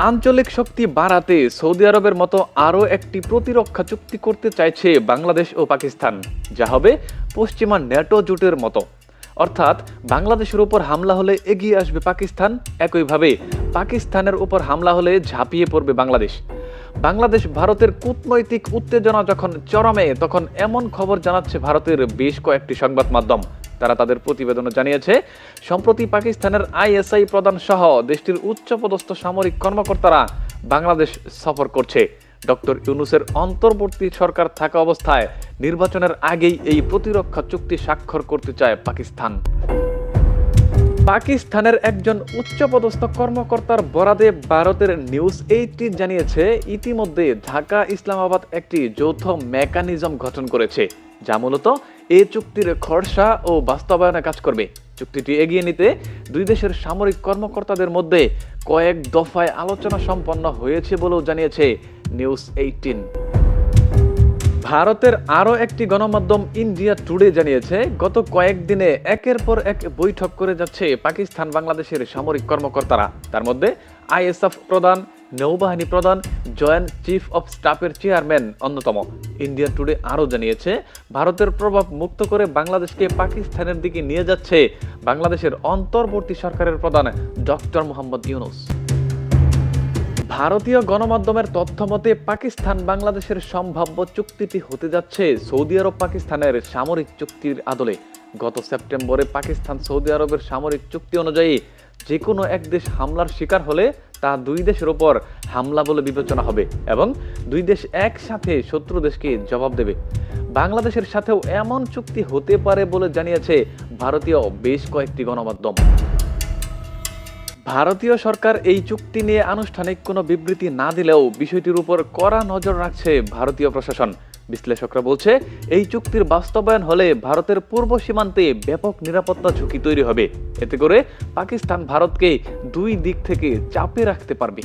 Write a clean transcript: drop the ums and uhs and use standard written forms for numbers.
আঞ্চলিক শক্তি বাড়াতে সৌদি আরবের মতো আরও একটি প্রতিরক্ষা চুক্তি করতে চাইছে বাংলাদেশ ও পাকিস্তান, যা হবে পশ্চিমা ন্যাটো জোটের মতো। অর্থাৎ বাংলাদেশের উপর হামলা হলে এগিয়ে আসবে পাকিস্তান, একইভাবে পাকিস্তানের উপর হামলা হলে ঝাঁপিয়ে পড়বে বাংলাদেশ। বাংলাদেশ ভারতের কূটনৈতিক উত্তেজনা যখন চরমে, তখন এমন খবর জানাচ্ছে ভারতের বেশ কয়েকটি সংবাদ মাধ্যম। তারা তাদের প্রতিবেদনে জানিয়েছে, সম্প্রতি পাকিস্তানের আইএসআই প্রধান সহ দেশটির উচ্চপদস্থ সামরিক কর্মকর্তারা বাংলাদেশ সফর করছে। ডক্টর ইউনূসের অন্তর্বর্তী সরকার থাকা অবস্থায় নির্বাচনের আগেই এই প্রতিরক্ষা চুক্তি স্বাক্ষর করতে চায় পাকিস্তান। পাকিস্তানের একজন উচ্চপদস্থ কর্মকর্তার বরাদে ভারতের নিউজ 18 জানিয়েছে, ইতিমধ্যে ঢাকা ইসলামাবাদ একটি যৌথ মেকানিজম গঠন করেছে, যা মূলত এই চুক্তির খসড়া ও বাস্তবায়নে কাজ করবে। চুক্তিটি এগিয়ে নিতে দুই দেশের সামরিক কর্মকর্তাদের মধ্যে কয়েক দফায় আলোচনা সম্পন্ন হয়েছে বলেও জানিয়েছে নিউজ 18। ভারতের আরও একটি গণমাধ্যম ইন্ডিয়া টুডে জানিয়েছে, গত কয়েকদিনে একের পর এক বৈঠক করে যাচ্ছে পাকিস্তান বাংলাদেশের সামরিক কর্মকর্তারা। তার মধ্যে আইএসএফ প্রধান, নৌবাহিনী প্রধান, জয়েন্ট চিফ অফ স্টাফের চেয়ারম্যান অন্যতম। ইন্ডিয়া টুডে আরও জানিয়েছে, ভারতের প্রভাব মুক্ত করে বাংলাদেশকে পাকিস্তানের দিকে নিয়ে যাচ্ছে বাংলাদেশের অন্তর্বর্তী সরকারের প্রধান ডক্টর মোহাম্মদ ইউনূস। ভারতীয় গণমাধ্যমের তথ্য মতে, পাকিস্তান বাংলাদেশের সম্ভাব্য চুক্তিটি হতে যাচ্ছে সৌদি আরব পাকিস্তানের সামরিক চুক্তির আদলে। গত সেপ্টেম্বরে পাকিস্তান সৌদি আরবের সামরিক চুক্তি অনুযায়ী যে কোনো এক দেশ হামলার শিকার হলে তা দুই দেশের ওপর হামলা বলে বিবেচনা হবে এবং দুই দেশ একসাথে শত্রু দেশকে জবাব দেবে। বাংলাদেশের সাথেও এমন চুক্তি হতে পারে বলে জানিয়েছে ভারতীয় বেশ কয়েকটি গণমাধ্যম। ভারতীয় সরকার এই চুক্তি নিয়ে আনুষ্ঠানিক কোনো বিবৃতি না দিলেও বিষয়টির উপর কড়া নজর রাখছে ভারতীয় প্রশাসন। বিশ্লেষকরা বলছে, এই চুক্তির বাস্তবায়ন হলে ভারতের পূর্ব সীমান্তে ব্যাপক নিরাপত্তা ঝুঁকি তৈরি হবে। এতে করে পাকিস্তান ভারতকে দুই দিক থেকে চাপে রাখতে পারবে।